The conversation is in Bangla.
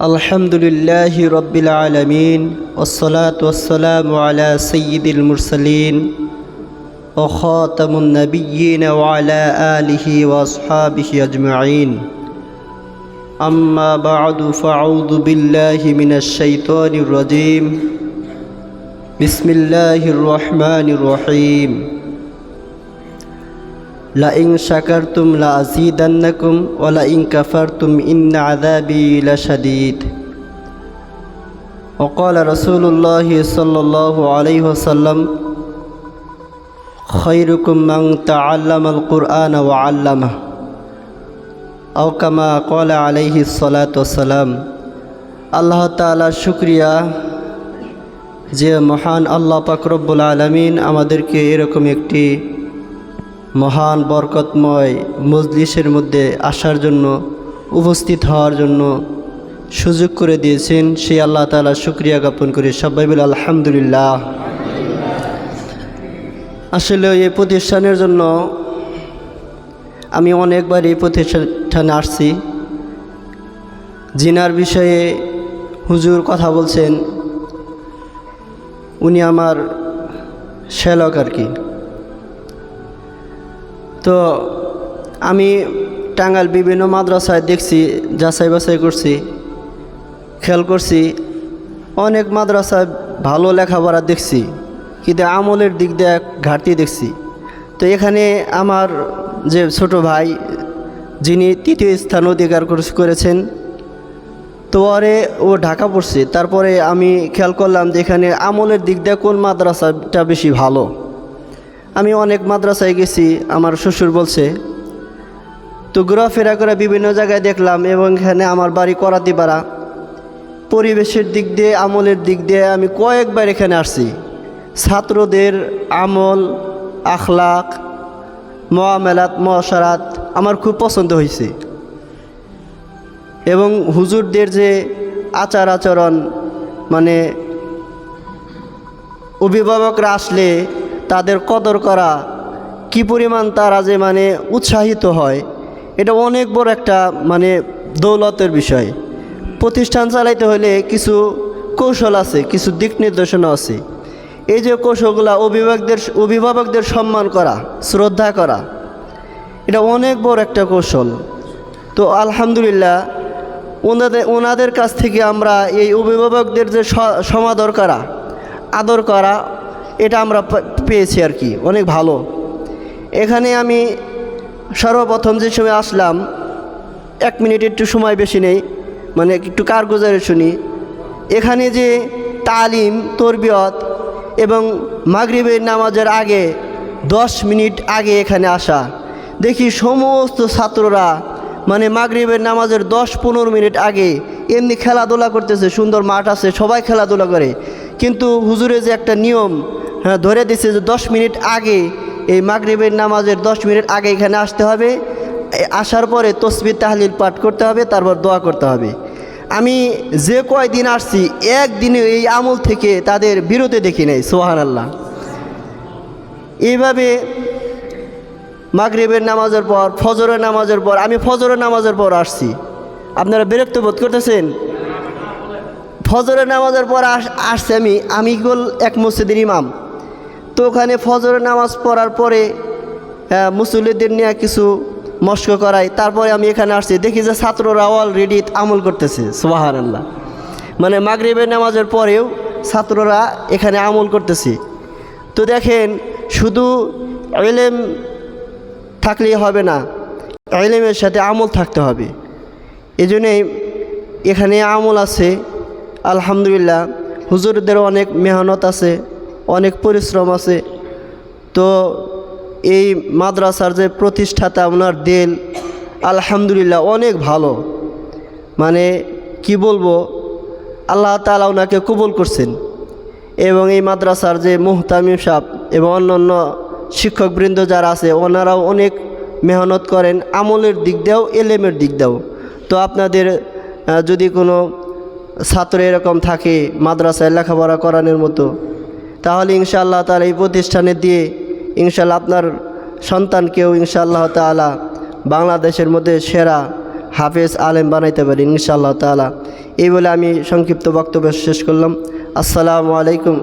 আলহামদুলিল্লাহি রব্বিল আলামিন ওয়াসসালাতু ওয়াসসালামু আলা সাইয়্যিদিল মুরসালিন ওয়া খাতামুন নাবিয়্যিন ওয়া আলা আলিহি ওয়া আসহাবিহি আজমাইন আম্মা বা'দু ফাআউযু বিল্লাহি মিনাশ শাইতানির রাজীম বিসমিল্লাহির রহমানির রহিম লাইন শাকারতুম লাযীদান্নাকুম ওয়া লাইন কাফারতুম ইন্না আযাবি লাশাদীদ। ওয়া ক্বালা রাসূলুল্লাহি সাল্লাল্লাহু আলাইহি ওয়াসাল্লাম খায়রুকুম মান তাআল্লামাল কুরআনা ওয়া আল্লামাহু আও কামা ক্বালা আলাইহিস সালাতু ওয়াসসালাম। আল্লাহ তাআলার শুকরিয়া যে মহান আল্লাহ পাক রব্বুল আলামিন আমাদেরকে এরকম একটি মহান বরকতময় মজলিসের মধ্যে আসার জন্য, উপস্থিত হওয়ার জন্য সুযোগ করে দিয়েছেন। সেই আল্লাহ তাআলা শুকরিয়া জ্ঞাপন করি। সবাই বলে আলহামদুলিল্লাহ। আসলে এই প্রতিষ্ঠানের জন্য আমি অনেকবার এই প্রতিষ্ঠানে আসছি। জিনার বিষয়ে হুজুর কথা বলছেন, উনি আমার শ্যালক আর কি। তো আমি টাঙ্গাইল বিভিন্ন মাদ্রাসায় দেখছি, যাচাই বাছাই করছি, খেয়াল করছি অনেক মাদ্রাসায় ভালো লেখাপড়া দেখছি, কিন্তু আমলের দিক দিয়ে ঘাটতি দেখছি। তো এখানে আমার যে ছোট ভাই, যিনি তৃতীয় স্থান অধিকার করেছেন, তো ও ঢাকা পড়ছে। তারপরে আমি খেয়াল করলাম যে এখানে আমলের দিক দিয়ে কোন মাদ্রাসাটা বেশি ভালো। আমি অনেক মাদ্রাসায় গেছি, আমার শ্বশুর বলছে। তো ঘোরাফেরা করে বিভিন্ন জায়গায় দেখলাম, এবং এখানে আমার বাড়ি করাতিপাড়া। পরিবেশের দিক দিয়ে, আমলের দিক দিয়ে আমি কয়েকবার এখানে আসছি। ছাত্রদের আমল, আখলাক, মুআমালাত, মুআশারাত আমার খুব পছন্দ হয়েছে, এবং হুজুরদের যে আচার আচরণ, মানে অভিভাবকরা আসলে তাদের কদর করা, কি পরিমাণ তারা যে মানে উৎসাহিত হয়, এটা অনেক বড় একটা মানে দৌলতের বিষয়। প্রতিষ্ঠান চালাইতে হলে কিছু কৌশল আছে, কিছু দিক নির্দেশনা আছে। এই যে কৌশলগুলো, অভিভাবকদের সম্মান করা, শ্রদ্ধা করা, এটা অনেক বড় একটা কৌশল। তো আলহামদুলিল্লাহ ওনাদের কাছ থেকে আমরা এই অভিভাবকদের যে সমাদর করা, আদর করা, এটা আমরা পেয়েছি আর কি, অনেক ভালো। এখানে আমি সর্বপ্রথম যে সময় আসলাম, 1 মিনিট একটু সময় বেশি নেই, মানে একটু কারগুজারি শুনি। এখানে যে তালিম, তরবিয়ত এবং মাগরিবের নামাজের আগে 10 মিনিট আগে এখানে আসা, দেখি সমস্ত ছাত্ররা মানে মাগরিবের নামাজের 10-15 মিনিট আগে এমনি খেলাধুলা করতেছে। সুন্দর মাঠ আছে, সবাই খেলাধুলা করে, কিন্তু হুজুরে যে একটা নিয়ম ধরে দিছে যে 10 মিনিট আগে, এই মাগরিবের নামাজের 10 মিনিট আগে এখানে আসতে হবে। আসার পরে তাসবিহ তাহলিল পাঠ করতে হবে, তারপর দোয়া করতে হবে। আমি যে কয়দিন আসছি, একদিনে এই আমল থেকে তাদের বিরতি দেখি নাই। সুবহানাল্লাহ। এইভাবে মাগরিবের নামাজের পর, ফজরের নামাজের পর, আমি ফজরের নামাজের পর আসছি। আপনারা বিরক্ত বোধ করতেছেন? ফজরের নামাজের পর আসছি আমি এক মসজিদের ইমাম। তো ওখানে ফজরের নামাজ পড়ার পরে মুসল্লিদের নিয়ে কিছু মস্ক করাই, তারপরে আমি এখানে আসছি, দেখি যে ছাত্ররা অলরেডি আমল করতেছে। সুবহানাল্লাহ। মানে মাগরিবের নামাজের পরেও ছাত্ররা এখানে আমল করতেছে। তো দেখেন, শুধু ইলম থাকলেই হবে না, ইলমের সাথে আমল থাকতে হবে। এই জন্যেই এখানে আমল আছে। আলহামদুলিল্লাহ, হুজুরদের অনেক মেহনত আছে, অনেক পরিশ্রম আছে। তো এই মাদ্রাসার যে প্রতিষ্ঠাতা, ওনার দেল আলহামদুলিল্লাহ অনেক ভালো। মানে কি বলবো, আল্লাহ তাআলা ওনাকে কবুল করছেন। এবং এই মাদ্রাসার যে মুহতামিম সাহেব এবং অন্যান্য শিক্ষকবৃন্দ যারা আছে, ওনারাও অনেক মেহনত করেন, আমলের দিক দিয়েও, এলেমের দিক দিয়েও। তো আপনাদের যদি কোনো ছাত্র এরকম থাকে মাদ্রাসায় লেখাপড়া করানোর মতো, তাহলে ইনশাআল্লাহ তাআলা এই প্রতিষ্ঠানে দিয়ে ইনশাআল্লাহ আপনার সন্তানকেও ইনশাআল্লাহ তাআলা বাংলাদেশের মধ্যে সেরা হাফেজ আলেম বানাইতে পারি ইনশাআল্লাহ তাআলা। এই বলে আমি সংক্ষিপ্ত বক্তব্য শেষ করলাম। আসসালামু আলাইকুম।